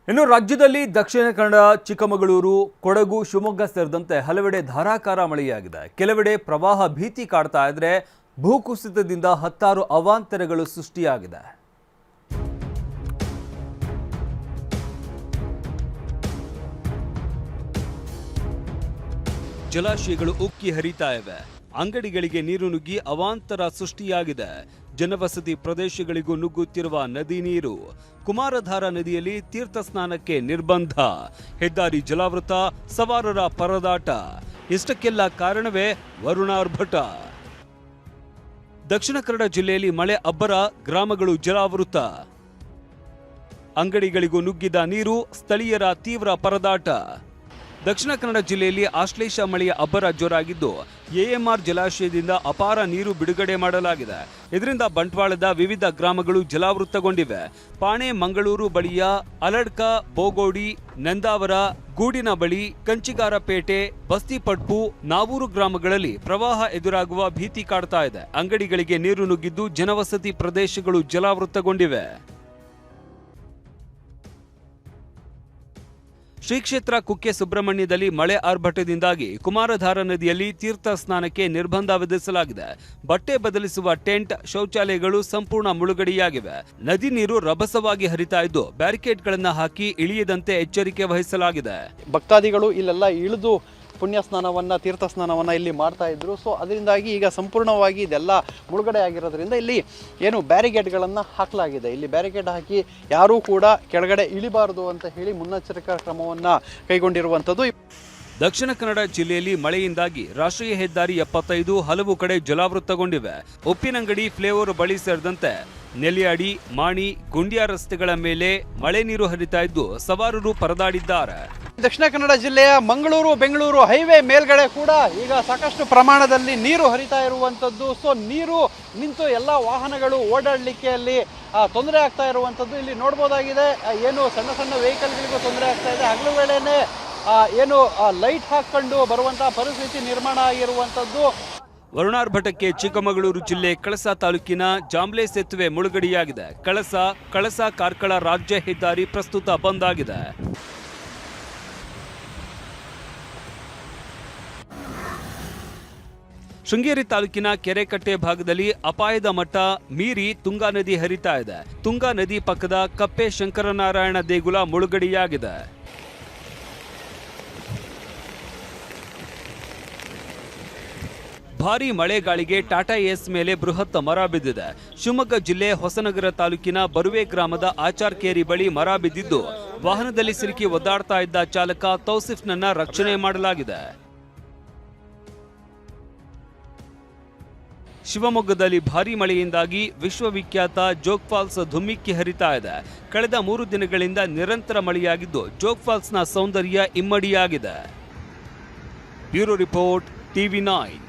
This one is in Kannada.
ಇನ್ನು ರಾಜ್ಯದಲ್ಲಿ ದಕ್ಷಿಣ ಕನ್ನಡ, ಚಿಕ್ಕಮಗಳೂರು, ಕೊಡಗು, ಶಿವಮೊಗ್ಗ ಸೇರಿದಂತೆ ಹಲವೆಡೆ ಧಾರಾಕಾರ ಮಳೆಯಾಗಿದೆ. ಕೆಲವೆಡೆ ಪ್ರವಾಹ ಭೀತಿ ಕಾಡ್ತಾ ಇದ್ರೆ ಭೂಕುಸಿತದಿಂದ ಹತ್ತಾರು ಅವಾಂತರಗಳು ಸೃಷ್ಟಿಯಾಗಿದೆ. ಜಲಾಶಯಗಳು ಉಕ್ಕಿ ಹರಿತಾ ಇವೆ. ಅಂಗಡಿಗಳಿಗೆ ನೀರು ನುಗ್ಗಿ ಅವಾಂತರ ಸೃಷ್ಟಿಯಾಗಿದೆ. ಜನವಸತಿ ಪ್ರದೇಶಗಳಿಗೂ ನುಗ್ಗುತ್ತಿರುವ ನದಿ ನೀರು. ಕುಮಾರಧಾರಾ ನದಿಯಲ್ಲಿ ತೀರ್ಥ ಸ್ನಾನಕ್ಕೆ ನಿರ್ಬಂಧ. ಹೆದ್ದಾರಿ ಜಲಾವೃತ, ಸವಾರರ ಪರದಾಟ. ಇಷ್ಟಕ್ಕೆಲ್ಲ ಕಾರಣವೇ ವರುಣಾರ್ಭಟ. ದಕ್ಷಿಣ ಕನ್ನಡ ಜಿಲ್ಲೆಯಲ್ಲಿ ಮಳೆ ಅಬ್ಬರ, ಗ್ರಾಮಗಳು ಜಲಾವೃತ. ಅಂಗಡಿಗಳಿಗೂ ನುಗ್ಗಿದ ನೀರು, ಸ್ಥಳೀಯರ ತೀವ್ರ ಪರದಾಟ. ದಕ್ಷಿಣ ಕನ್ನಡ ಜಿಲ್ಲೆಯಲ್ಲಿ ಆಶ್ಲೇಷ ಮಳೆಯ ಅಬ್ಬರ ಜೋರಾಗಿದ್ದು ಎಎಂಆರ್ ಜಲಾಶಯದಿಂದ ಅಪಾರ ನೀರು ಬಿಡುಗಡೆ ಮಾಡಲಾಗಿದೆ. ಇದರಿಂದ ಬಂಟ್ವಾಳದ ವಿವಿಧ ಗ್ರಾಮಗಳು ಜಲಾವೃತಗೊಂಡಿವೆ. ಪಾಣೆ ಮಂಗಳೂರು ಬಳಿಯ ಅಲಡ್ಕ, ಬೋಗೋಡಿ, ನಂದಾವರ, ಗೂಡಿನ ಬಳಿ, ಕಂಚಿಗಾರಪೇಟೆ, ಬಸ್ತಿಪಡ್ಪು, ನಾವೂರು ಗ್ರಾಮಗಳಲ್ಲಿ ಪ್ರವಾಹ ಎದುರಾಗುವ ಭೀತಿ ಕಾಡ್ತಾ ಇದೆ. ಅಂಗಡಿಗಳಿಗೆ ನೀರು ನುಗ್ಗಿದ್ದು ಜನವಸತಿ ಪ್ರದೇಶಗಳು ಜಲಾವೃತಗೊಂಡಿವೆ. ಶ್ರೀ ಕ್ಷೇತ್ರ ಕುಕ್ಕೆ ಸುಬ್ರಹ್ಮಣ್ಯದಲ್ಲಿ ಮಳೆ ಆರ್ಭಟದಿಂದಾಗಿ ಕುಮಾರಧಾರಾ ನದಿಯಲ್ಲಿ ತೀರ್ಥ ಸ್ನಾನಕ್ಕೆ ನಿರ್ಬಂಧ ವಿಧಿಸಲಾಗಿದೆ. ಬಟ್ಟೆ ಬದಲಿಸುವ ಟೆಂಟ್, ಶೌಚಾಲಯಗಳು ಸಂಪೂರ್ಣ ಮುಳುಗಡೆಯಾಗಿವೆ. ನದಿ ನೀರು ರಭಸವಾಗಿ ಹರಿತಾ ಇದ್ದು ಬ್ಯಾರಿಕೇಡ್ಗಳನ್ನು ಹಾಕಿ ಇಳಿಯದಂತೆ ಎಚ್ಚರಿಕೆ ವಹಿಸಲಾಗಿದೆ. ಭಕ್ತಾದಿಗಳು ಇಲ್ಲೆಲ್ಲ ಇಳಿದು ಪುಣ್ಯ ಸ್ನಾನವನ್ನು, ತೀರ್ಥ ಸ್ನಾನವನ್ನು ಇಲ್ಲಿ ಮಾಡ್ತಾ ಇದ್ರು. ಸೊ ಅದರಿಂದಾಗಿ ಈಗ ಸಂಪೂರ್ಣವಾಗಿ ಇದೆಲ್ಲ ಮುಳುಗಡೆ ಆಗಿರೋದ್ರಿಂದ ಇಲ್ಲಿ ಏನು ಬ್ಯಾರಿಕೇಡ್ಗಳನ್ನು ಹಾಕಲಾಗಿದೆ. ಇಲ್ಲಿ ಬ್ಯಾರಿಕೇಡ್ ಹಾಕಿ ಯಾರೂ ಕೂಡ ಕೆಳಗಡೆ ಇಳಿಬಾರದು ಅಂತ ಹೇಳಿ ಮುನ್ನೆಚ್ಚರಿಕಾ ಕ್ರಮವನ್ನು ಕೈಗೊಂಡಿರುವಂಥದ್ದು. ದಕ್ಷಿಣ ಕನ್ನಡ ಜಿಲ್ಲೆಯಲ್ಲಿ ಮಳೆಯಿಂದಾಗಿ ರಾಷ್ಟ್ರೀಯ ಹೆದ್ದಾರಿ 75 ಹಲವು ಕಡೆ ಜಲಾವೃತಗೊಂಡಿವೆ. ಉಪ್ಪಿನಂಗಡಿ ಫ್ಲೇಓವರ್ ಬಳಿ ಸೇರಿದಂತೆ ನೆಲಿಯಾಡಿ, ಮಾಣಿ, ಗುಂಡ್ಯಾ ರಸ್ತೆಗಳ ಮೇಲೆ ಮಳೆ ನೀರು ಹರಿತಾ ಇದ್ದು ಸವಾರರು ಪರದಾಡಿದ್ದಾರೆ. ದಕ್ಷಿಣ ಕನ್ನಡ ಜಿಲ್ಲೆಯ ಮಂಗಳೂರು ಬೆಂಗಳೂರು ಹೈವೇ ಮೇಲ್ಗಡೆ ಕೂಡ ಈಗ ಸಾಕಷ್ಟು ಪ್ರಮಾಣದಲ್ಲಿ ನೀರು ಹರಿತಾ ಇರುವಂಥದ್ದು. ಸೊ ನೀರು ನಿಂತು ಎಲ್ಲ ವಾಹನಗಳು ಓಡಾಡಲಿಕ್ಕೆ ಅಲ್ಲಿ ತೊಂದರೆ ಆಗ್ತಾ ಇರುವಂಥದ್ದು ಇಲ್ಲಿ ನೋಡ್ಬೋದಾಗಿದೆ. ಏನು ಸಣ್ಣ ಸಣ್ಣ ವೆಹಿಕಲ್ಗಳಿಗೂ ತೊಂದರೆ ಆಗ್ತಾ ಇದೆ. ಹಗಲು ವೇಳೆನೇ ಏನು ಲೈಟ್ ಹಾಕೊಂಡು ಬರುವಂತಹ ಪರಿಸ್ಥಿತಿ ನಿರ್ಮಾಣ ಆಗಿರುವಂಥದ್ದು. ವರುಣಾರ್ಭಟಕ್ಕೆ ಚಿಕ್ಕಮಗಳೂರು ಜಿಲ್ಲೆ ಕಳಸ ತಾಲೂಕಿನ ಜಾಂಬ್ಲೆ ಸೇತುವೆ ಮುಳುಗಡೆಯಾಗಿದೆ. ಕಳಸ ಕಾರ್ಕಳ ರಾಜ್ಯ ಹೆದ್ದಾರಿ ಪ್ರಸ್ತುತ ಬಂದ್ ಆಗಿದೆ. ಶೃಂಗೇರಿ ತಾಲೂಕಿನ ಕೆರೆಕಟ್ಟೆ ಭಾಗದಲ್ಲಿ ಅಪಾಯದ ಮಟ್ಟ ಮೀರಿ ತುಂಗಾ ನದಿ ಹರಿತಾ ಇದೆ. ತುಂಗಾ ನದಿ ಪಕ್ಕದ ಕಪ್ಪೆ ಶಂಕರನಾರಾಯಣ ದೇಗುಲ ಮುಳುಗಡೆಯಾಗಿದೆ. ಭಾರೀ ಮಳೆಗಾಳಿಗೆ ಟಾಟಾ ಏಸ್ ಮೇಲೆ ಬೃಹತ್ ಮರ ಬಿದ್ದಿದೆ. ಶಿವಮೊಗ್ಗ ಜಿಲ್ಲೆ ಹೊಸನಗರ ತಾಲೂಕಿನ ಬರುವೆ ಗ್ರಾಮದ ಆಚಾರ್ಕೇರಿ ಬಳಿ ಮರ ಬಿದ್ದಿದ್ದು ವಾಹನದಲ್ಲಿ ಸಿಲುಕಿ ಒದ್ದಾಡ್ತಾ ಇದ್ದ ಚಾಲಕ ತೌಸಿಫ್ನನ್ನ ರಕ್ಷಣೆ ಮಾಡಲಾಗಿದೆ. ಶಿವಮೊಗ್ಗದಲ್ಲಿ ಭಾರೀ ಮಳೆಯಿಂದಾಗಿ ವಿಶ್ವವಿಖ್ಯಾತ ಜೋಗ್ ಫಾಲ್ಸ್ ಧುಮ್ಮಿಕ್ಕಿ ಹರಿತಾ ಇದೆ. ಕಳೆದ 3 ದಿನಗಳಿಂದ ನಿರಂತರ ಮಳೆಯಾಗಿದ್ದು ಜೋಗ್ ಫಾಲ್ಸ್ನ ಸೌಂದರ್ಯ ಇಮ್ಮಡಿಯಾಗಿದೆ. Bureau report, TV9.